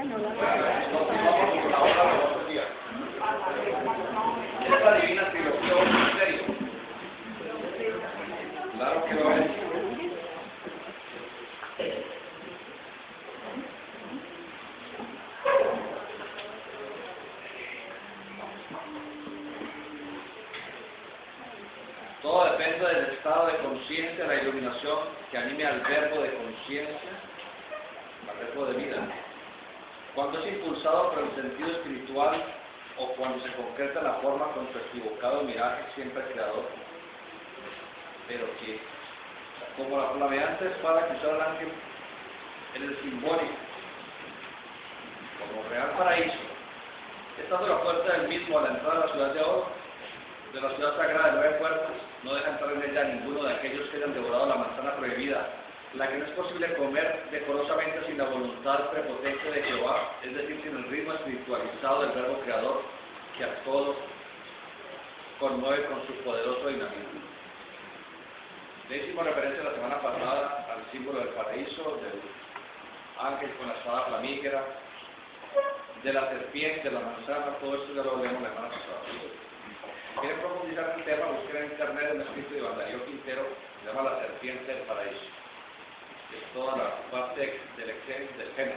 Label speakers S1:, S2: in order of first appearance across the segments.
S1: Continuamos con la obra de otro día. Esta divina trilogía es un misterio. Claro que lo es. Todo depende del estado de conciencia, la iluminación que anime al verbo de conciencia, al verbo de vida. Cuando es impulsado por el sentido espiritual o cuando se concreta la forma con su equivocado miraje siempre creador, pero que, como la flameante espada que usaba el ángel en el simbólico, como real paraíso, estando la puerta del mismo a la entrada de la ciudad de oro, de la ciudad sagrada de 9 puertas, no deja entrar en ella ninguno de aquellos que hayan devorado la manzana prohibida, la que no es posible comer decorosamente sin la voluntad prepotente de Jehová, es decir, sin el ritmo espiritualizado del verbo creador, que a todos conmueve con su poderoso dinamismo. Le hicimos referencia la semana pasada al símbolo del paraíso, del ángel con la espada flamígera, de la serpiente, de la manzana, todo esto ya lo hablamos la semana pasada. Quieren profundizar en el tema, busquen en internet un escrito de Iván Darío Quintero, se llama La serpiente del paraíso. Es toda la parte del Génesis.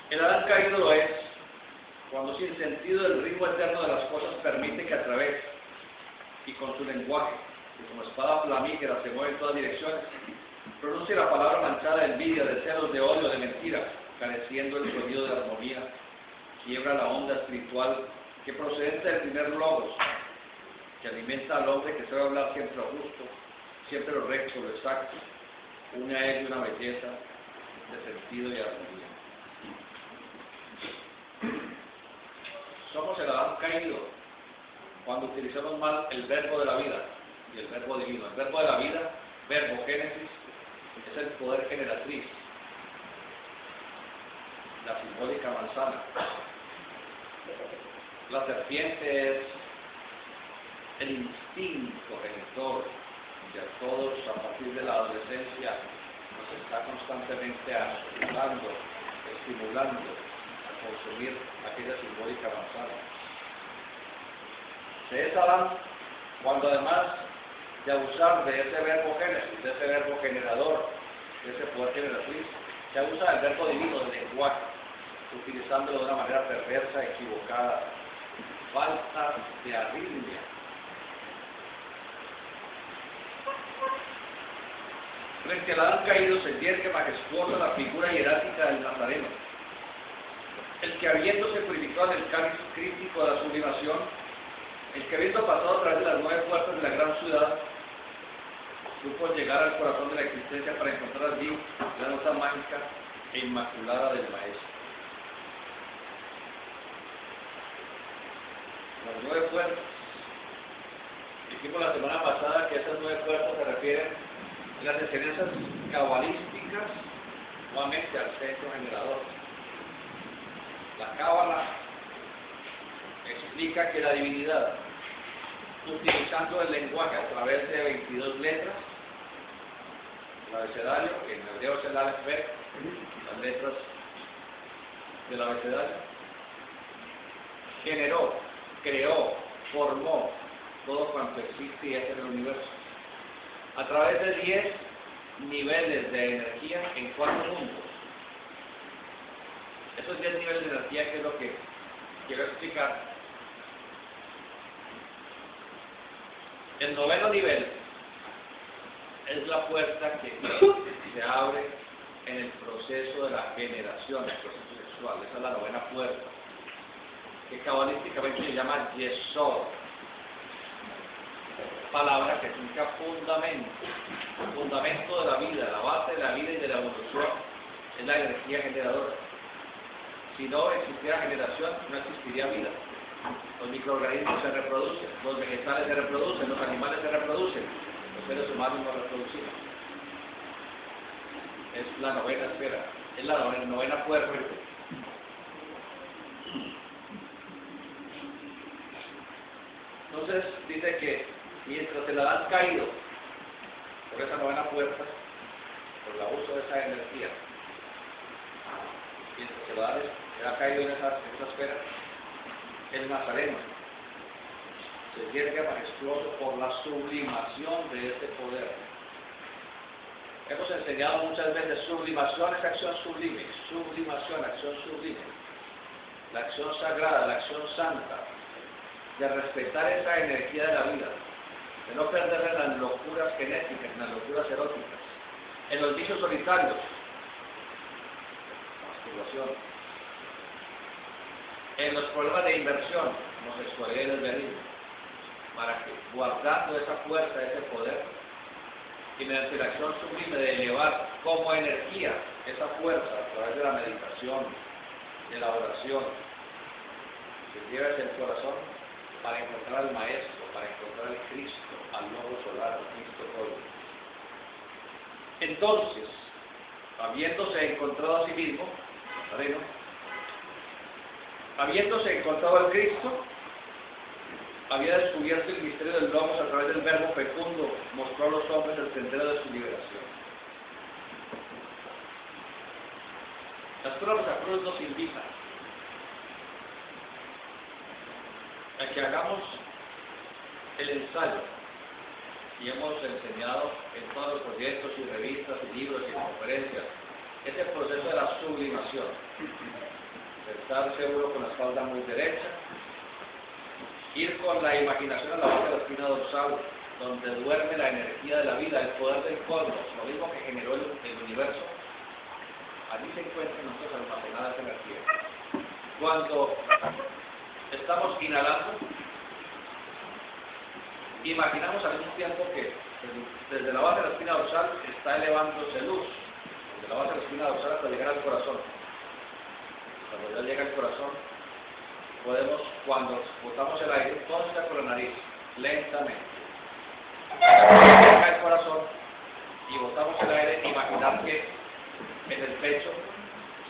S1: El Adán caído lo es cuando sin sentido del ritmo eterno de las cosas permite que a través y con su lenguaje, que como espada flamígera se mueve en todas direcciones, pronuncie la palabra manchada de envidia, de celos, de odio, de mentira, careciendo el sonido de la armonía, quiebra la onda espiritual que procedente del primer logos, que alimenta al hombre que sabe hablar siempre lo justo, siempre lo recto, lo exacto, une a él una belleza de sentido y armonía. Somos el Adán caído cuando utilizamos mal el verbo de la vida y el verbo divino. El verbo de la vida, verbo génesis, es el poder generatriz, la simbólica manzana. La serpiente es el instinto genitor que a todos a partir de la adolescencia nos está constantemente estimulando a consumir aquella simbólica manzana. Se es Adán cuando además de abusar de ese verbo génesis, de ese verbo generador, de ese poder generatriz, se abusa del verbo divino, del lenguaje, utilizándolo de una manera perversa, equivocada, falta de arritmia. Frente al Adán caído se yergue majestuosa la figura jerárquica del Nazareno, el que habiéndose purificado en el cáliz crítico de la sublimación, el que habiendo pasado a través de las 9 puertas de la gran ciudad, supo llegar al corazón de la existencia para encontrar allí la nota mágica e inmaculada del Maestro. Las 9 puertas. Dijimos la semana pasada que esas 9 puertas se refieren a las enseñanzas cabalísticas, nuevamente al centro generador. La cábala explica que la divinidad, utilizando el lenguaje a través de 22 letras, el abecedario, que en hebreo es el Aleph Bet, las letras del abecedario, generó, creó, formó todo cuanto existe y es en el universo, a través de 10 niveles de energía en 4 mundos. Esos 10 niveles de energía, que es lo que quiero explicar. El 9º nivel es la puerta que se abre en el proceso de la generación, el proceso sexual. Esa es la 9ª puerta, que cabalísticamente se llama Yesod, palabra que significa fundamento, el fundamento de la vida, la base de la vida y de la evolución, es la energía generadora. Si no existiera generación, no existiría vida. Los microorganismos se reproducen, los vegetales se reproducen, los animales se reproducen, los seres humanos nos reproducimos. Es la 9ª esfera, es la 9ª puerta. Entonces dice que mientras el Adán caído por esa 9ª puerta, por el abuso de esa energía, mientras se ha caído en esa esfera, el Nazareno se siente majestuoso por la sublimación de este poder. Hemos enseñado muchas veces, sublimación es acción sublime, sublimación, acción sublime, la acción sagrada, la acción santa, de respetar esa energía de la vida, de no perderla en las locuras genéticas, en las locuras eróticas, en los vicios solitarios, masturbación, en los problemas de inversión, homosexualidad y lesbianismo, para que, guardando esa fuerza, ese poder, y mediante la acción sublime de elevar como energía esa fuerza a través de la meditación, de la oración, se lleva hacia el corazón para encontrar al Maestro, para encontrar al Cristo, al Logo Solar, al Cristo Cósmico. Entonces, habiéndose encontrado a sí mismo, Nazareno, habiéndose encontrado al Cristo, había descubierto el misterio del Logos a través del verbo fecundo, mostró a los hombres el sendero de su liberación. Las pruebas a cruz nos invitan a que hagamos el ensayo, y hemos enseñado en todos los proyectos y revistas y libros y conferencias ese proceso de la sublimación, sentarse uno con la espalda muy derecha, ir con la imaginación a la base de la espina dorsal, donde duerme la energía de la vida, el poder del cosmos, lo mismo que generó el universo. Allí se encuentra en nosotros almacenada esa energía. Cuando estamos inhalando, imaginamos al mismo tiempo que desde la base de la espina dorsal está elevándose luz, desde la base de la espina dorsal hasta llegar al corazón. Cuando ya llega al corazón, podemos, cuando botamos el aire, todo está por la nariz, lentamente. Llega el corazón y botamos el aire, imaginar que en el pecho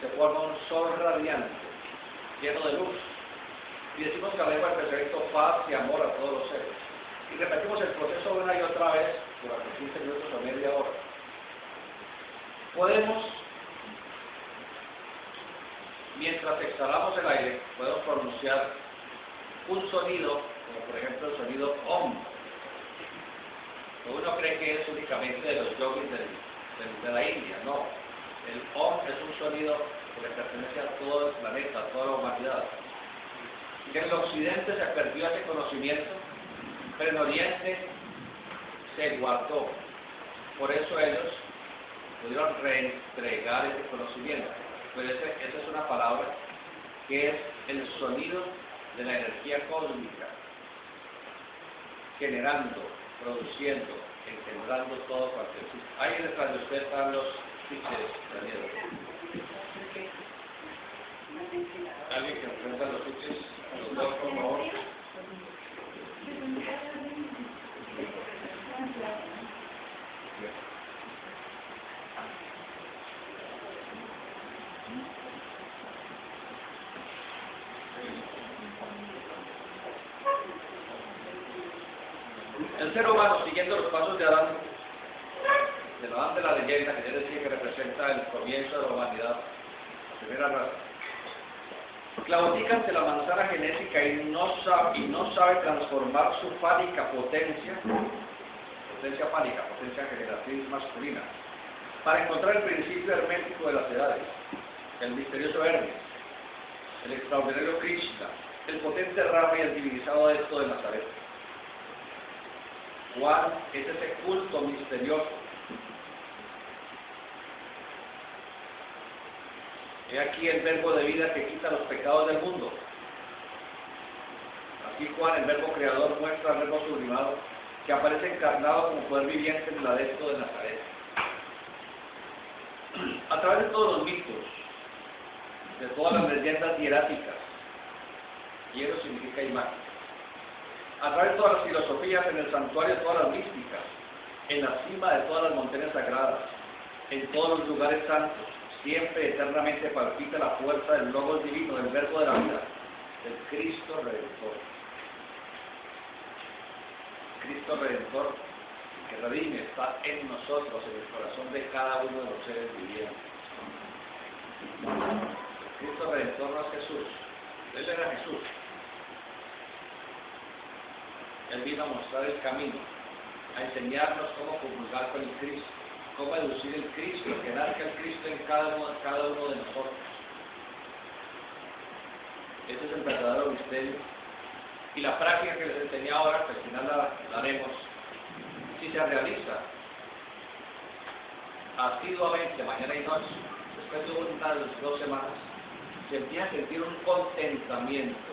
S1: se forma un sol radiante, lleno de luz. Y decimos que hablemos del pensamiento paz y amor a todos los seres. Y repetimos el proceso una y otra vez durante 15 minutos o media hora. Podemos, mientras exhalamos el aire, podemos pronunciar un sonido, como por ejemplo el sonido OM. Uno cree que es únicamente de los yogis de la India, no. El OM es un sonido que le pertenece a todo el planeta, a toda la humanidad. Y en el occidente se perdió ese conocimiento, pero en Oriente se guardó. Por eso ellos pudieron reentregar ese conocimiento. Pero esa es una palabra que es el sonido de la energía cósmica, generando, produciendo, engendrando todo cuanto existe. Ahí detrás de usted están los switches, Daniel. ¿Alguien que enfrenta los switches? Los dos, por favor. El ser humano, siguiendo los pasos de Adán de la leyenda, que ya decía que representa el comienzo de la humanidad, la primera raza, claudica ante la manzana genética y no sabe transformar su fálica potencia fálica, potencia generatriz masculina, para encontrar el principio hermético de las edades, el misterioso Hermes, el extraordinario Krishna, el potente Rama y el divinizado esto de Nazaret. ¿Cuál es ese culto misterioso? He aquí el verbo de vida que quita los pecados del mundo. Aquí Juan, el verbo creador, muestra al verbo sublimado que aparece encarnado como poder viviente en el adepto de Nazaret. A través de todos los mitos, de todas las leyendas hieráticas, hiero significa imagen, a través de todas las filosofías, en el santuario de todas las místicas, en la cima de todas las montañas sagradas, en todos los lugares santos, siempre eternamente palpita la fuerza del Logos divino, del verbo de la vida, del Cristo Redentor. Cristo Redentor que redime, está en nosotros, en el corazón de cada uno de los seres vivientes. Cristo Redentor no es Jesús, Él era Jesús. Él vino a mostrar el camino, a enseñarnos cómo comulgar con el Cristo, cómo educir el Cristo, que nazca el Cristo en cada uno de nosotros. Ese es el verdadero misterio. Y la práctica que les enseñé ahora, que al final la haremos, si se realiza asiduamente, mañana y noche, después de unas 2 semanas, se empieza a sentir un contentamiento,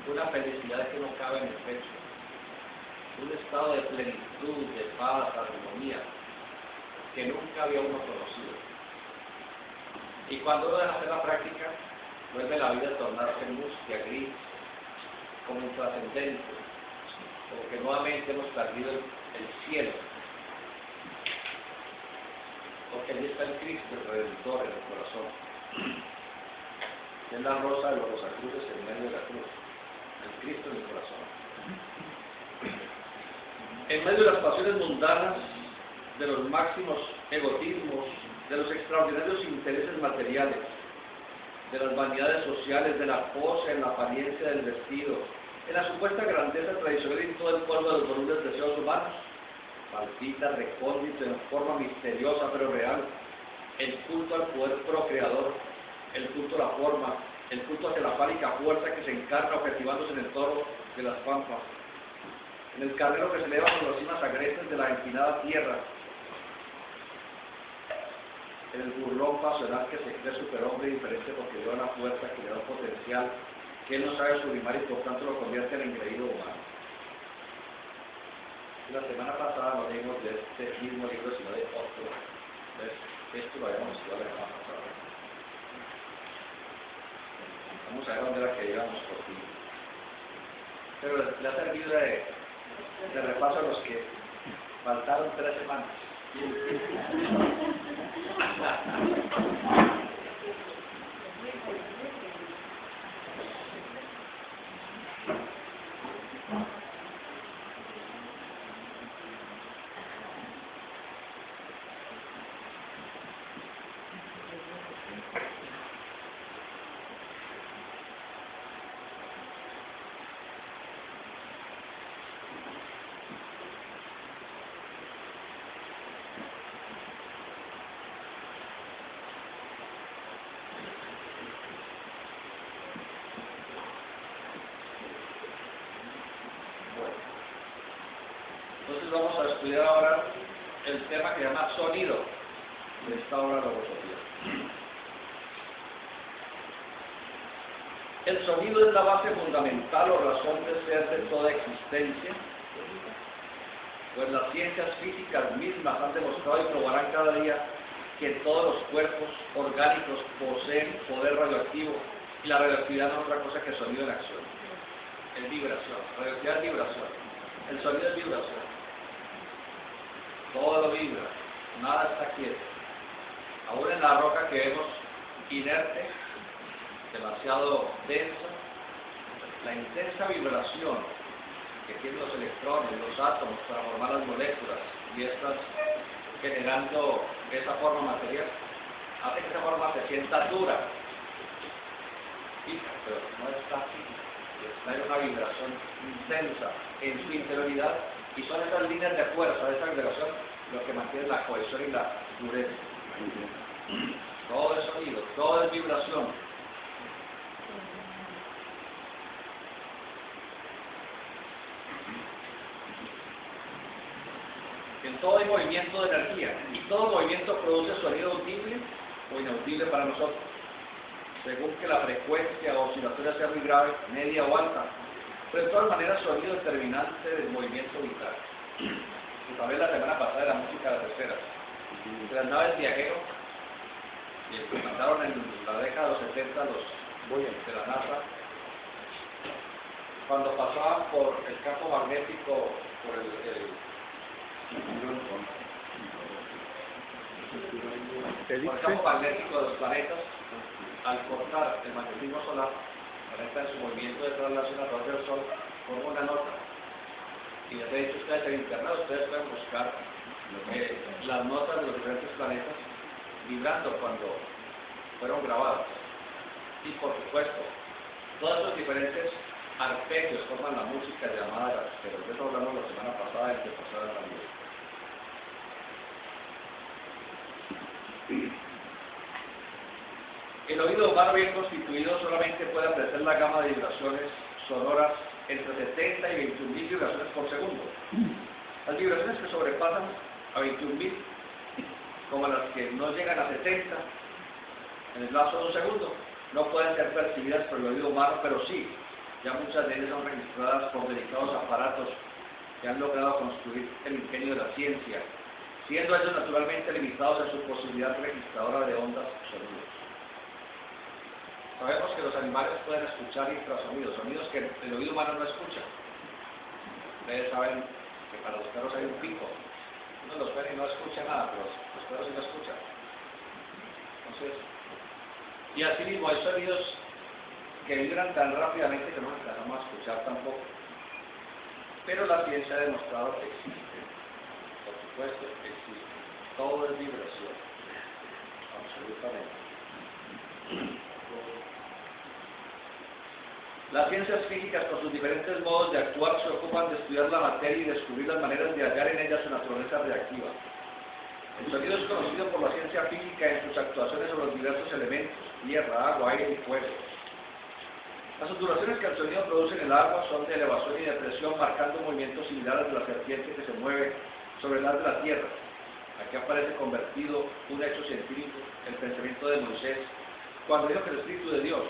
S1: una felicidad que no cabe en el pecho, un estado de plenitud, de paz, de armonía, que nunca había uno conocido. Y cuando uno deja hacer la práctica, vuelve la vida a tornarse mustia, gris, como intrascendente, porque nuevamente hemos perdido el cielo, porque allí está el Cristo, el Redentor en el corazón. Es la rosa de los rosacruces en medio de la cruz, el Cristo en el corazón. En medio de las pasiones mundanas, de los máximos egotismos, de los extraordinarios intereses materiales, de las vanidades sociales, de la pose, en la apariencia del vestido, en la supuesta grandeza tradicional y todo el polvo de los volubles deseos humanos, palpita, recóndito, en forma misteriosa pero real, el culto al poder procreador, el culto a la forma, el culto hacia la fálica fuerza que se encarna objetivándose en el toro de las pampas, en el carnero que se eleva por las cimas agrestes de la empinada tierra, en el burlón pasional que se cree superhombre diferente porque le da una fuerza que le da un potencial que él no sabe sublimar y por tanto lo convierte en engreído humano. La semana pasada no leímos de este mismo libro sino de otro. ¿Ves? Esto lo habíamos estudiado la semana pasada. Vamos a ver dónde era que íbamos por fin. Pero le ha servido de repaso a los que faltaron 3 semanas. Entonces vamos a estudiar ahora el tema que se llama sonido de esta obra de Logosofía. El sonido es la base fundamental o razón de ser de toda existencia, pues las ciencias físicas mismas han demostrado y probarán cada día que todos los cuerpos orgánicos poseen poder radioactivo y la radioactividad no es otra cosa que sonido en acción, es vibración, la radioactividad es vibración, el sonido es vibración. Todo lo vibra, nada está quieto. Aún en la roca que vemos inerte, demasiado densa, la intensa vibración que tienen los electrones, los átomos para formar las moléculas y estas generando esa forma material, hace que esa forma se sienta dura, fija, pero no está fija, está en una vibración intensa en su interioridad. Y son esas líneas de fuerza, de esa vibración, lo que mantiene la cohesión y la dureza. Todo es sonido, todo es vibración. En todo hay movimiento de energía, y todo movimiento produce sonido audible o inaudible para nosotros, según que la frecuencia o oscilatoria sea muy grave, media o alta. Pero de todas maneras, sonido determinante del movimiento vital. Y también la semana pasada de la música de terceras. De las naves viajeros, que implementaron en la década de los 70 los de la NASA, cuando pasaban por el campo magnético, por el campo magnético de los planetas, al cortar el magnetismo solar, el planeta en su movimiento de traslación alrededor del Sol forma una nota. y les he dicho a ustedes en internet, ustedes pueden buscar las notas de los diferentes planetas vibrando cuando fueron grabadas. Y por supuesto, todos los diferentes arpegios forman la música llamada, pero de eso hablamos la semana pasada y la pasada también. El oído humano bien constituido solamente puede apreciar la gama de vibraciones sonoras entre 70 y 21.000 vibraciones por segundo. Las vibraciones que sobrepasan a 21.000, como las que no llegan a 70 en el lapso de un segundo, no pueden ser percibidas por el oído humano, pero sí, ya muchas de ellas son registradas por delicados aparatos que han logrado construir el ingenio de la ciencia, siendo ellos naturalmente limitados en su posibilidad registradora de ondas sonidos. Sabemos que los animales pueden escuchar infrasonidos, sonidos que el oído humano no escucha. Ustedes saben que para los perros hay un pico. Uno los ve y no escucha nada, pero los perros sí lo escuchan. Entonces, y así mismo hay sonidos que vibran tan rápidamente que no alcanzamos a escuchar tampoco. Pero la ciencia ha demostrado que existen. Por supuesto, existen. Todo es vibración. Absolutamente. Las ciencias físicas, con sus diferentes modos de actuar, se ocupan de estudiar la materia y descubrir las maneras de hallar en ella su naturaleza reactiva. El sonido es conocido por la ciencia física en sus actuaciones sobre los diversos elementos: tierra, agua, aire y fuego. Las ondulaciones que el sonido produce en el agua son de elevación y depresión, marcando un movimiento similar al de la serpiente que se mueve sobre el haz de la tierra. Aquí aparece convertido un hecho científico, el pensamiento de Moisés, cuando dijo que el Espíritu de Dios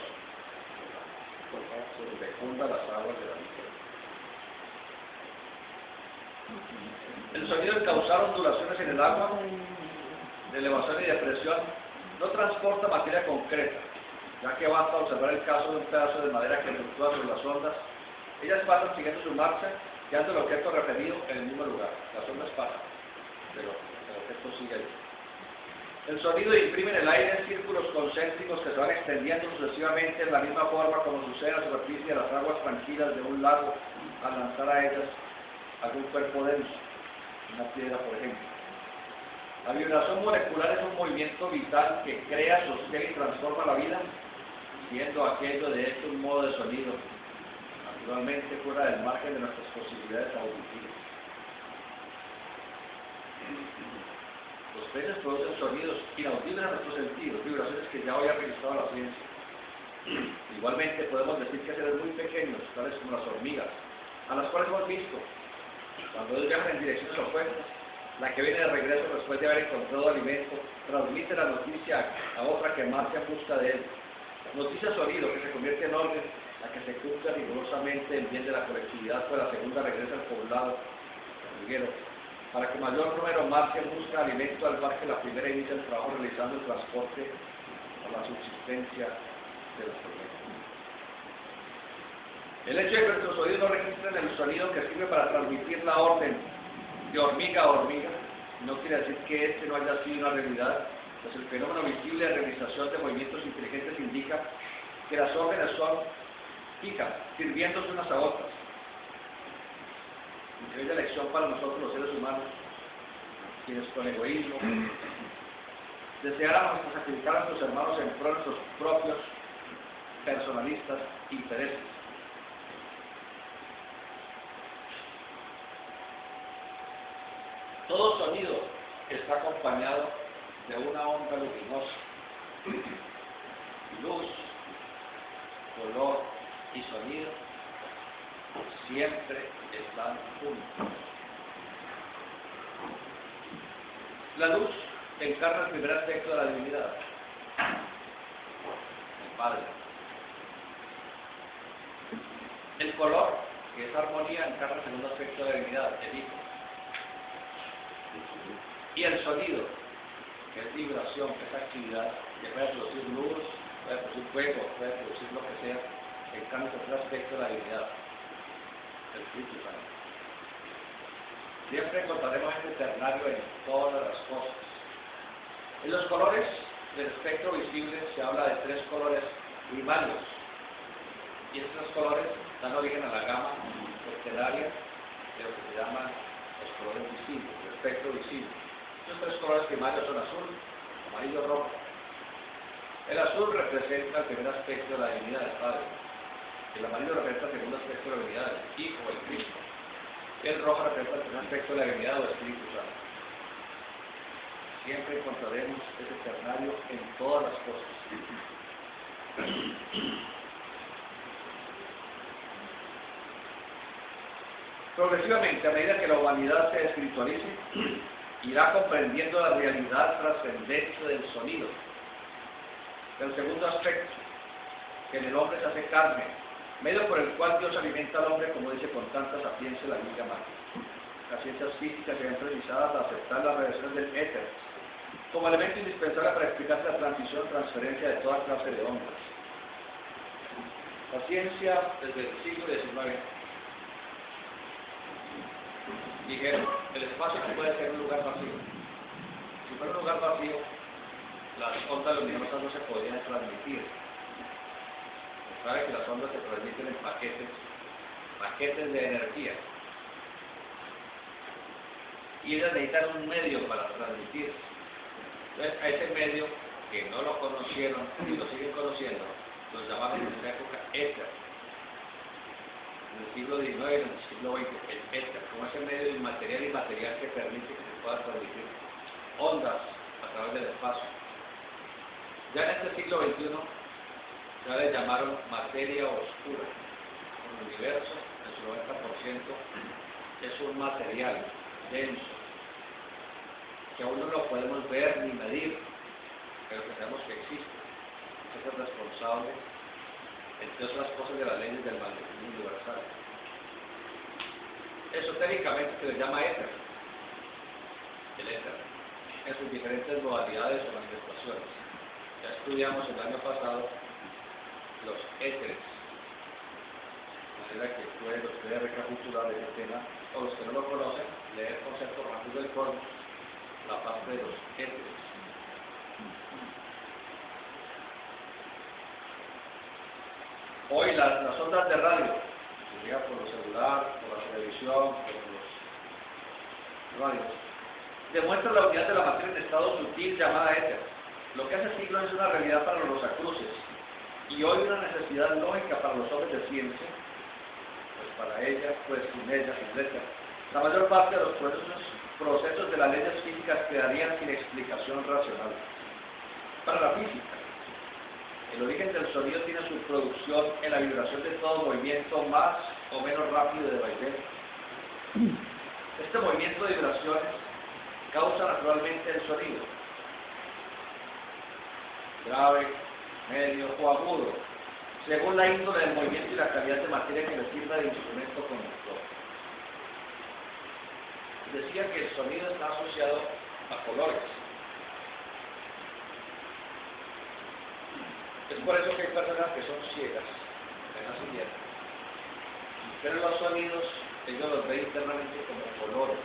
S1: fecunda las aguas de la vida. El sonido al causar ondulaciones en el agua, de elevación y depresión, no transporta materia concreta, ya que basta observar el caso de un pedazo de madera que fluctúa sobre las ondas. Ellas pasan siguiendo su marcha, quedando el objeto referido en el mismo lugar. Las ondas pasan, pero el objeto sigue ahí. El sonido imprime en el aire círculos concéntricos que se van extendiendo sucesivamente en la misma forma como sucede en la superficie de las aguas tranquilas de un lago al lanzar a ellas algún cuerpo denso, una piedra por ejemplo. La vibración molecular es un movimiento vital que crea, sostiene y transforma la vida, siendo aquello de hecho un modo de sonido, naturalmente fuera del margen de nuestras posibilidades auditivas. Los peces producen sonidos inaudibles a nuestros sentidos, vibraciones que ya hoy ha registrado la ciencia. Igualmente podemos decir que seres muy pequeños, tales como las hormigas, a las cuales hemos visto, cuando ellos viajan en direcciones opuestas, la que viene de regreso después de haber encontrado alimento, transmite la noticia a otra que marcha en busca de él. Noticia sonido que se convierte en orden, la que se cumple rigurosamente en bien de la colectividad, pues la segunda regresa al poblado, al hormiguero, para que mayor número marche en busca de alimento al par que la primera inicia el trabajo realizando el transporte a la subsistencia de los problemas. El hecho de que nuestros oídos no registren el sonido que sirve para transmitir la orden de hormiga a hormiga no quiere decir que este no haya sido una realidad, pues el fenómeno visible de realización de movimientos inteligentes indica que las órdenes son fijas, sirviéndose unas a otras. Increíble lección para nosotros los seres humanos, quienes con egoísmo deseáramos sacrificar a nuestros hermanos en pro de nuestros propios personalistas intereses. Todo sonido está acompañado de una onda luminosa. Luz, color y sonido siempre están juntos. La luz encarna el primer aspecto de la divinidad, el Padre. El color, que es armonía, encarna el segundo aspecto de la divinidad, el Hijo. Y el sonido, que es vibración, que es actividad, que puede producir luz, puede producir fuego, puede producir lo que sea, encarna el tercer aspecto de la divinidad, el Espíritu Santo. Siempre encontraremos este ternario en todas las cosas. En los colores del espectro visible se habla de tres colores primarios, y estos colores dan origen a la gama estelaria de lo que se colores distintos, el espectro visible. Los tres colores primarios son azul, amarillo, rojo. El azul representa el primer aspecto de la divinidad del Padre. El amarillo representa el segundo aspecto de la divinidad del Hijo, el Cristo. El rojo representa el primer aspecto de la divinidad o Espíritu Santo. Siempre encontraremos ese ternario en todas las cosas. Progresivamente, a medida que la humanidad se espiritualice, irá comprendiendo la realidad trascendente del sonido. El segundo aspecto, que en el hombre se hace carne, medio por el cual Dios alimenta al hombre, como dice con tanta sapiencia la Biblia Madre. Las ciencias físicas se ven precisadas a aceptar las revelaciones del éter como elemento indispensable para explicar la transferencia de toda clase de ondas. La ciencia, desde el siglo XIX, dijeron, el espacio no puede ser un lugar vacío. Si fuera un lugar vacío, las ondas luminosas no se podrían transmitir. Se sabe que las ondas se transmiten en paquetes de energía. Y ellas necesitan un medio para transmitir. Entonces, a ese medio, que no lo conocieron y lo siguen conociendo, los llamaban en esa época éter. En el siglo XIX y en el siglo XX, el éter, como ese medio inmaterial y material que permite que se puedan transmitir ondas a través del espacio. Ya en este siglo XXI, ya le llamaron materia oscura. El universo, en su 90%, es un material denso, que aún no lo podemos ver ni medir, pero que sabemos que existe. Es el responsable, entre otras cosas, de las leyes del magnetismo universal. Esotéricamente se le llama éter, el éter, en sus diferentes modalidades o manifestaciones. Ya estudiamos el año pasado los éteres, de manera que los puede recapitular ese tema, o los que no lo conocen, leer el concepto rápido del cosmos, la parte de los éteres. Hoy las ondas de radio, sería por el celular, por la televisión, por los radios, demuestran la unidad de la materia en estado sutil llamada éter. Lo que hace siglos es una realidad para los rosacruces y hoy una necesidad lógica para los hombres de ciencia, pues para ellas, pues sin ellas, etc. La mayor parte de los procesos de las leyes físicas quedarían sin explicación racional. Para la física, el origen del sonido tiene su producción en la vibración de todo movimiento más o menos rápido de vaivén. Este movimiento de vibraciones causa naturalmente el sonido, grave, medio o agudo, según la índole del movimiento y la calidad de materia que le sirva de instrumento conductor. Decía que el sonido está asociado a colores. Es por eso que hay personas que son ciegas de nacimiento, pero los sonidos ellos los ven internamente como colores.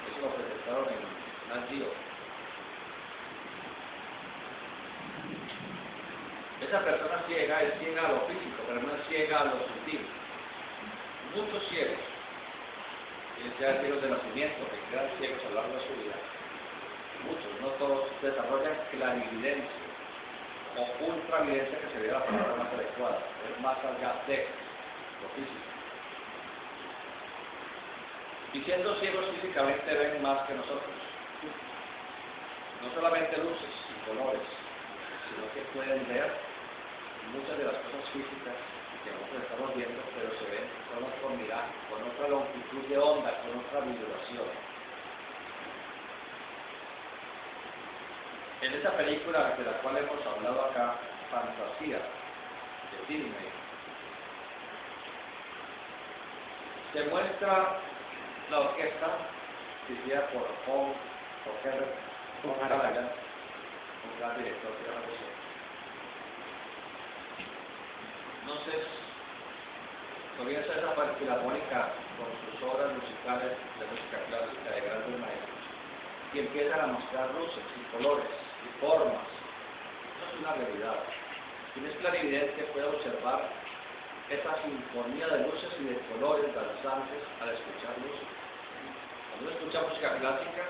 S1: Eso lo presentaron en Nat Geo. Esa persona ciega es ciega a lo físico, pero no es ciega a lo sutil. Muchos ciegos, y sean ciegos de nacimiento, que quedan ciegos a lo largo de su vida, muchos, no todos, desarrollan clarividencia o ultravidencia, que sería la palabra más adecuada, es más allá de lo físico. Y siendo ciegos físicamente ven más que nosotros, no solamente luces y colores, sino que pueden ver muchas de las cosas físicas que nosotros estamos viendo, pero se ven con otro miraje, con otra longitud de onda, con otra vibración. En esa película de la cual hemos hablado acá, Fantasía, de Disney, se muestra la orquesta dirigida por Paul Herbert, un gran director de la música. Entonces, comienza esa filarmónica con sus obras musicales de música clásica de grandes maestros y empiezan a mostrar luces y colores y formas. Eso es una realidad. Quien es clarividente puede observar esa sinfonía de luces y de colores danzantes al escuchar música. Cuando uno escucha música clásica,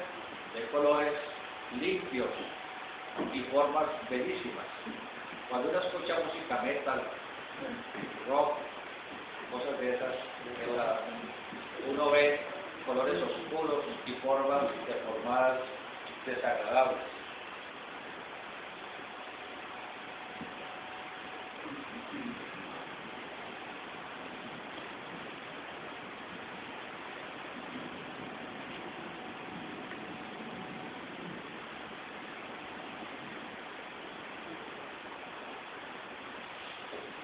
S1: de colores limpios y formas bellísimas. Cuando uno escucha música metal, rock, cosas de esas, uno ve colores oscuros y formas deformadas, desagradables.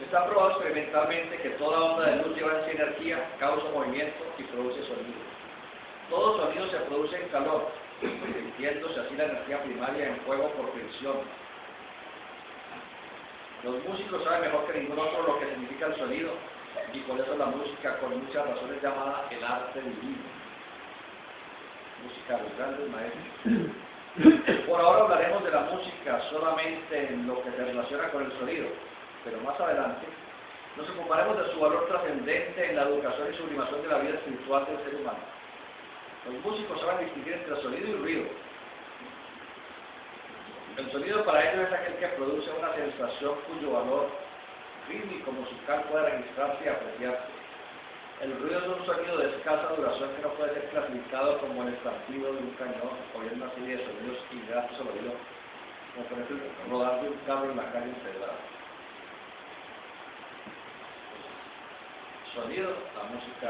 S1: Está probado experimentalmente que toda onda de luz lleva en sí energía, causa movimiento y produce sonido. Todo sonido se produce en calor, sintiéndose así la energía primaria en fuego por fricción. Los músicos saben mejor que ningún otro lo que significa el sonido, y por eso la música, con muchas razones, llamada el arte divino. Música de los grandes maestros. Por ahora hablaremos de la música solamente en lo que se relaciona con el sonido, pero más adelante nos ocuparemos de su valor trascendente en la educación y sublimación de la vida espiritual del ser humano. Los músicos saben distinguir entre sonido y ruido. El sonido para ellos es aquel que produce una sensación cuyo valor rítmico musical puede registrarse y apreciarse. El ruido es un sonido de escasa duración que no puede ser clasificado como el estampido de un cañón o bien una serie de sonidos ingratos al oído, como por ejemplo el rodar de un carro en la calle empedrada. Sonido, la música,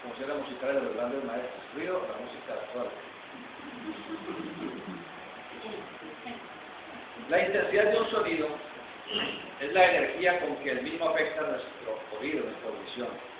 S1: como si era la música de los grandes maestros. Ruido, la música actual. La intensidad de un sonido es la energía con que el mismo afecta nuestro oído, nuestra audición.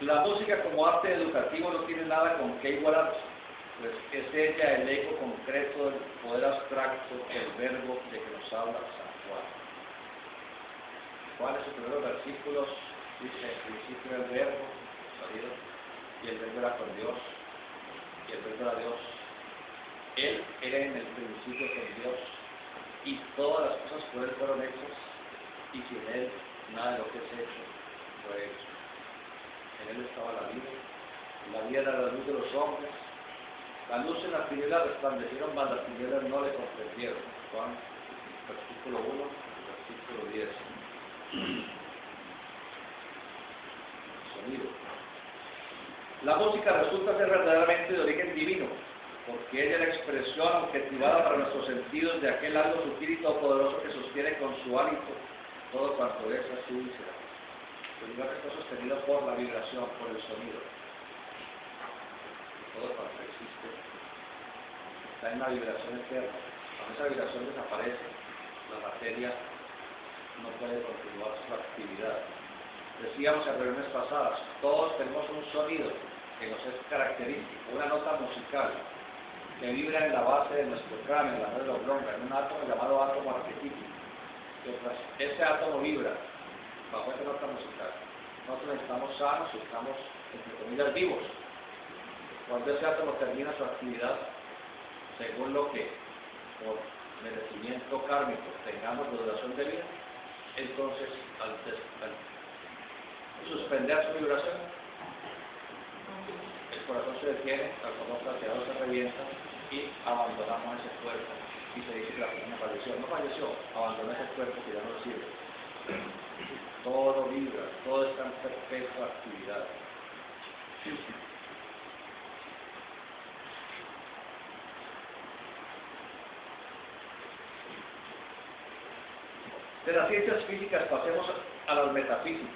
S1: La música como arte educativo no tiene nada con qué igualarse, pues es ella el eco concreto del poder abstracto, el verbo de que nos habla San Juan. Juan en sus primeros versículos dice: al principio el verbo, salido, y el verbo era con Dios, y el verbo era Dios. Él era en el principio con Dios, y todas las cosas por él fueron hechas, y sin él nada de lo que es hecho fue hecho. En él estaba la vida era la luz de los hombres, la luz en las tinieblas resplandecieron, mas las tinieblas no le comprendieron. Juan, versículo 1, versículo 10. Sonido. La música resulta ser verdaderamente de origen divino, porque ella es la expresión objetivada para nuestros sentidos de aquel algo sutil y todopoderoso que sostiene con su hálito todo cuanto es así y será. El universo está sostenido por la vibración, por el sonido. Todo cuanto existe está en la vibración eterna. Cuando esa vibración desaparece, la materia no puede continuar su actividad. Decíamos en reuniones pasadas, todos tenemos un sonido que nos es característico, una nota musical que vibra en la base de nuestro cráneo, en la médula oblonga, en un átomo llamado átomo arquetípico. Mientras ese átomo vibra bajo esa nota musical, nosotros estamos sanos y estamos, entre comillas, vivos. Cuando ese átomo termina su actividad, según lo que por merecimiento kármico tengamos de duración de vida, entonces al suspender su vibración, el corazón se detiene, el corazón plateado se revienta y abandonamos ese cuerpo. Y se dice que la persona falleció. No falleció, abandonó ese cuerpo que ya no sirve. Todo vibra, todo está en perfecta actividad. De las ciencias físicas pasemos a las metafísicas,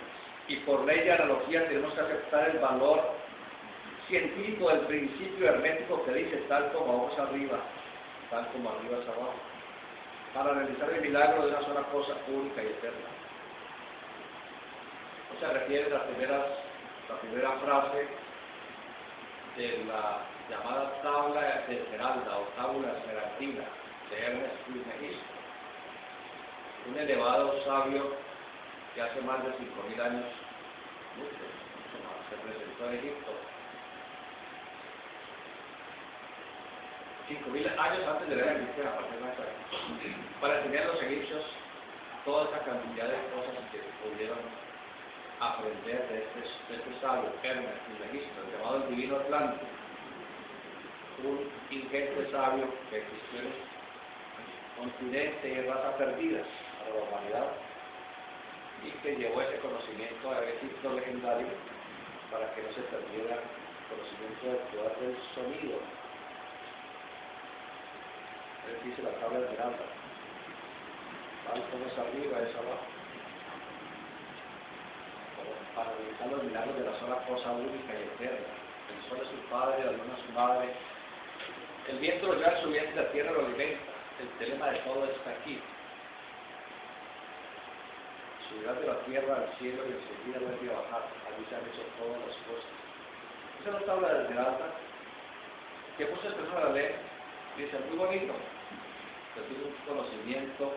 S1: y por ley de analogía tenemos que aceptar el valor científico del principio hermético que dice tal como ojos arriba, tal como arriba es abajo, para realizar el milagro de una sola cosa única y eterna. No se refiere a la primera frase de la llamada tabla de Esmeralda o tábula esmeraldina de Ernest Trismegisto, un elevado sabio que hace más de 5.000 años, mucho más, se presentó en Egipto. 5.000 años antes de la era cristiana, para enseñar a los egipcios toda esa cantidad de cosas que pudieron aprender de este sabio, Ernest Trismegisto, el llamado el Divino Atlante, un ingente sabio que existió en el continente y raza perdidas a la humanidad y que llevó ese conocimiento a Egipto legendario para que no se perdiera el conocimiento del poder del sonido. Él dice la tabla de Esmeralda. Tal como es arriba, es abajo. Para analizar los milagros de la sola cosa única y eterna. El sol es su padre, la luna es su madre. El viento lo lleva en su vientre, la tierra lo alimenta. El telema de todo está aquí. Subirá de la tierra al cielo y enseguida vuelve a bajar. Allí se han hecho todas las cosas. Esa es la tabla de Esmeralda que muchas personas la leen y dicen muy bonito, pero tiene un conocimiento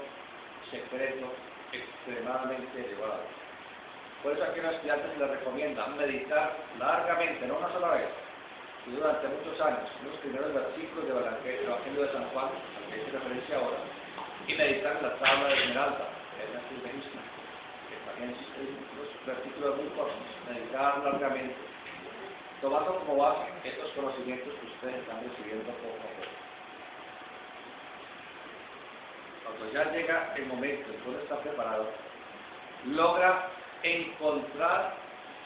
S1: secreto extremadamente elevado. Por eso aquí a los estudiantes les recomiendan meditar largamente, no una sola vez, y durante muchos años, los primeros versículos del Evangelio de San Juan, al que hice referencia ahora, y meditar en la tabla de Esmeralda, que es la Trismegisto, que también existen unos versículos muy cortos, meditar largamente, tomando como base estos conocimientos que ustedes están recibiendo poco a poco. Cuando ya llega el momento en que uno está preparado, logra encontrar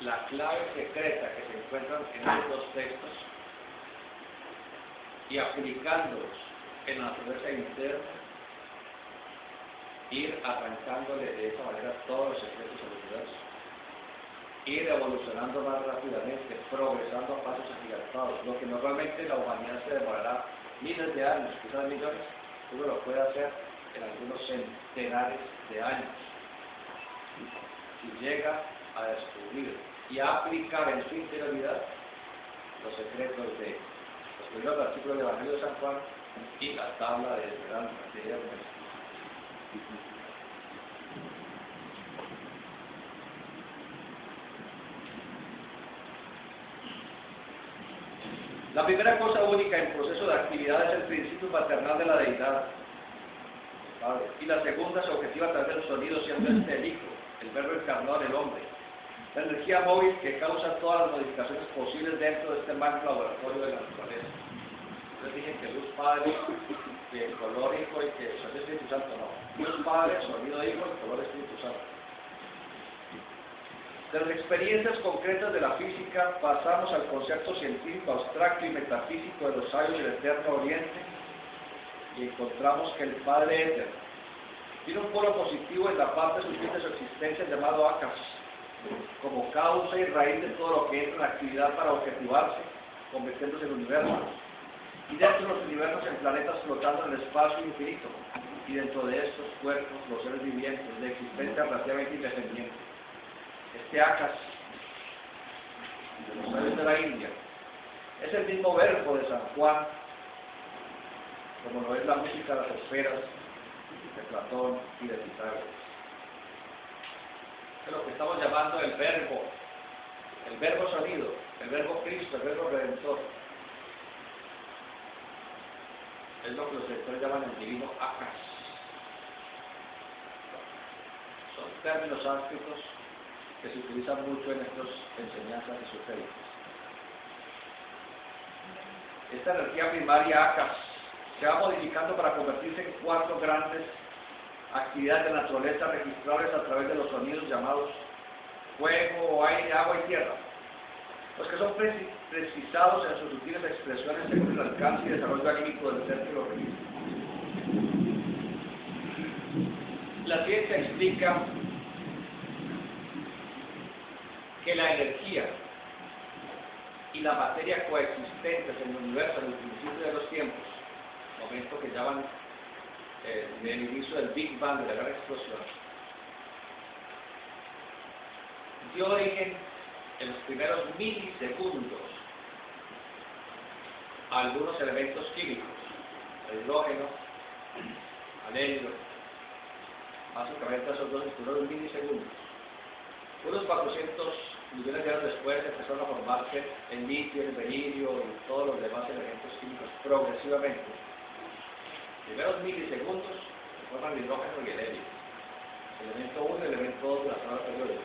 S1: la clave secreta que se encuentran en estos dos textos y aplicándolos en la naturaleza interna, ir arrancándole de esa manera todos los secretos al universo, ir evolucionando más rápidamente, progresando a pasos agigantados, lo que normalmente la humanidad se demorará miles de años, quizás millones, uno lo puede hacer en algunos centenares de años. Y llega a descubrir y a aplicar en su interioridad los secretos de los primeros versículos del Evangelio de San Juan y la tabla de Esmeralda de Ernest. La primera cosa única en proceso de actividad es el principio paternal de la deidad, Padre. Y la segunda es objetiva a través del sonido, siendo este el Hijo, el verbo encarnado en el hombre. La energía móvil que causa todas las modificaciones posibles dentro de este magno laboratorio de la naturaleza. Entonces dije que luz Padre, que color Hijo y que sonido Espíritu Santo, no. Luz Padre, sonido Hijo y color Espíritu Santo. De las experiencias concretas de la física pasamos al concepto científico, abstracto y metafísico de los sabios del Eterno Oriente y encontramos que el Padre Éter tiene un polo positivo en la parte sutil de su existencia llamado Akas, como causa y raíz de todo lo que entra en la actividad para objetivarse, convirtiéndose en el universo, y dentro de los universos en planetas flotando en el espacio infinito, y dentro de estos cuerpos los seres vivientes de existencia relativamente independiente. Este Akas, de los sabios de la India, es el mismo verbo de San Juan, como lo es la música de las esferas de Platón y de Pitágoras. Es lo que estamos llamando el verbo sonido, el verbo Cristo, el verbo redentor. Es lo que los lectores llaman el divino Akas. Son términos sánscritos que se utilizan mucho en estas enseñanzas esotéricas. Esta energía primaria Akas se va modificando para convertirse en 4 grandes actividades de naturaleza registrables a través de los sonidos llamados fuego, aire, agua y tierra, los que son precisados en sus sutiles expresiones según el alcance y desarrollo anímico del ser que lo registra. La ciencia explica que la energía y la materia coexistentes en el universo en el principio de los tiempos, momento que llaman del inicio del Big Bang, de la gran explosión, dio origen en los primeros milisegundos algunos elementos químicos, el hidrógeno, al helio. Básicamente esos dos estuvieron milisegundos. Unos 400 millones de años después empezaron a formarse el litio, el berilio y todos los demás elementos químicos progresivamente. Primeros milisegundos se forman el hidrógeno y el helio. Elemento 1 y elemento 2 de la tabla periódica.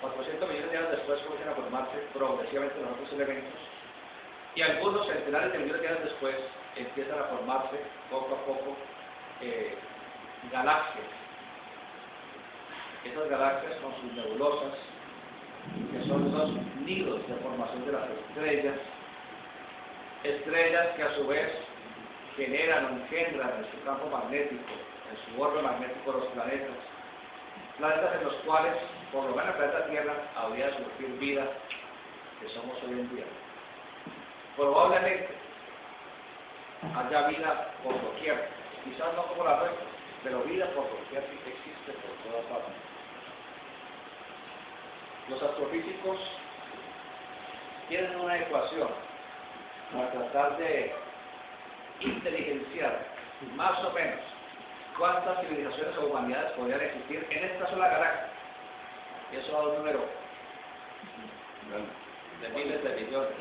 S1: 400 millones de años después comienzan a formarse progresivamente los otros elementos. Y algunos centenares de millones de años después empiezan a formarse poco a poco galaxias. Esas galaxias con sus nebulosas, que son los nidos de formación de las estrellas, estrellas que a su vez generan o engendran en su campo magnético, en su orbe magnético los planetas, planetas en los cuales, por lo menos en el planeta Tierra, habría de surgir vida que somos hoy en día. Probablemente haya vida por doquier, quizás no como la nuestra, pero vida por doquier sí que existe por todas partes. Los astrofísicos tienen una ecuación para tratar de inteligenciar más o menos cuántas civilizaciones o humanidades podrían existir en esta sola galaxia. Y eso da un número de miles de millones.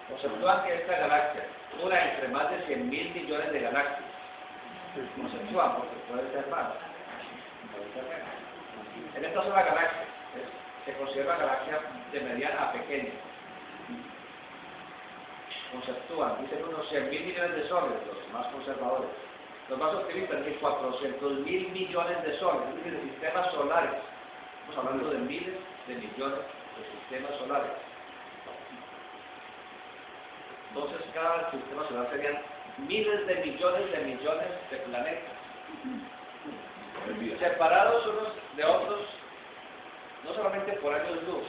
S1: Conceptúan que esta galaxia, una entre más de 100.000 millones de galaxias, conceptúan porque puede ser más, puede ser menos. En esta sola galaxia se considera galaxia de mediana a pequeña. Conceptúan, dicen unos 100.000 millones de soles, los más conservadores. Los más optimistas dicen 400.000 millones de soles, es decir, de sistemas solares. Estamos hablando de miles de millones de sistemas solares. Entonces, cada sistema solar serían miles de millones de planetas, separados unos de otros, no solamente por años luz,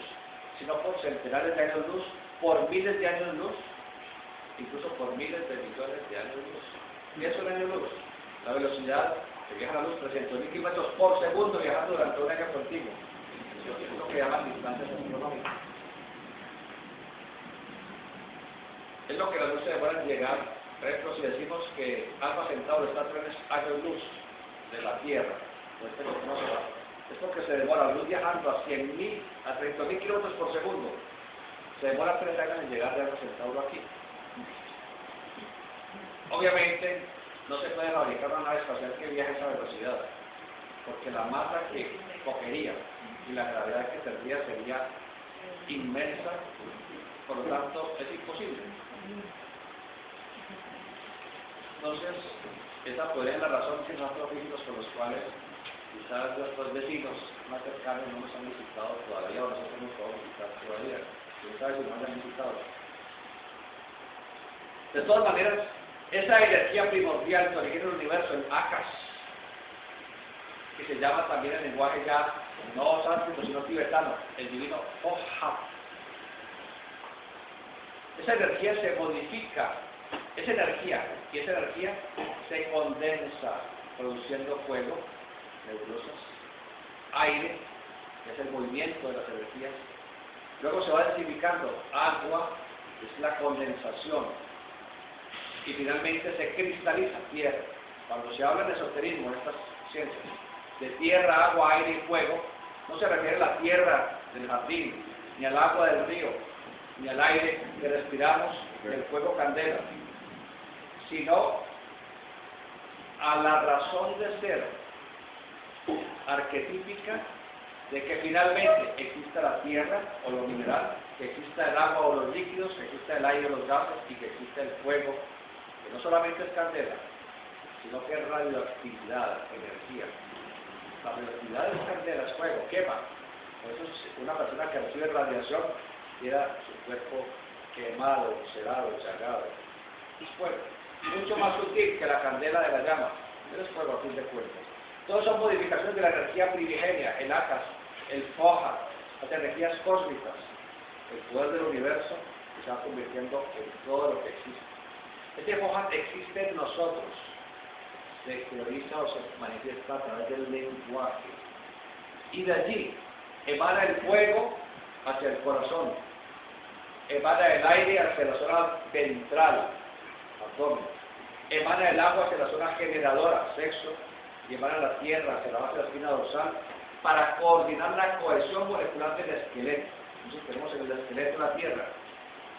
S1: sino por centenares de años luz, por miles de años luz, incluso por miles de millones de años luz. ¿Qué es un año luz? La velocidad que viaja la luz, 300.000 kilómetros por segundo viajando durante un año continuo. Eso es lo que llaman distancias astronómicas. Es lo que la luz se demora en llegar. Por ejemplo, si decimos que Alfa Centauro está a 3 años luz de la Tierra, pues no se va. Es porque se demora la luz viajando a 100.000, a 30.000 kilómetros por segundo. Se demora 3 años en llegar de Alfa Centauro aquí. Obviamente, no se puede fabricar una nave espacial que viaje a esa velocidad, porque la masa que cogería y la gravedad que tendría sería inmensa, por lo tanto, es imposible. Entonces, esa podría ser la razón que los astrofísicos con los cuales quizás nuestros vecinos más cercanos no nos han visitado todavía, o nosotros no podemos visitar todavía. ¿Quién sabe si no nos han visitado? De todas maneras, esa energía primordial que origina el universo, el Akas, que se llama también en lenguaje ya no sánscrito sino tibetano, el divino Oja. Esa energía se modifica, esa energía se condensa produciendo fuego, nebulosas, aire, que es el movimiento de las energías. Luego se va densificando agua, que es la condensación, y finalmente se cristaliza tierra. Cuando se habla de esoterismo en estas ciencias, de tierra, agua, aire y fuego, no se refiere a la tierra del jardín, ni al agua del río, ni al aire que respiramos del fuego candela, sino a la razón de ser arquetípica de que finalmente exista la tierra o lo mineral, que exista el agua o los líquidos, que exista el aire o los gases y que exista el fuego, que no solamente es candela, sino que es radioactividad, energía. La radioactividad es candela, es fuego, quema. Por eso una persona que recibe radiación queda su cuerpo quemado, cerrado, chagado. Es fuego. Mucho más sutil que la candela de la llama. Pero es fuego a fin de cuentas. Todas son modificaciones de la energía primigenia, el Akas, el Foja, las energías cósmicas, el poder del universo que se va convirtiendo en todo lo que existe. Este Foja existe en nosotros, se teoriza o se manifiesta a través del lenguaje. Y de allí emana el fuego hacia el corazón. emana el aire hacia la zona ventral, abdomen, emana el agua hacia la zona generadora, sexo, y emana la tierra hacia la base de la espina dorsal, para coordinar la cohesión molecular del esqueleto. Entonces tenemos en el esqueleto la tierra,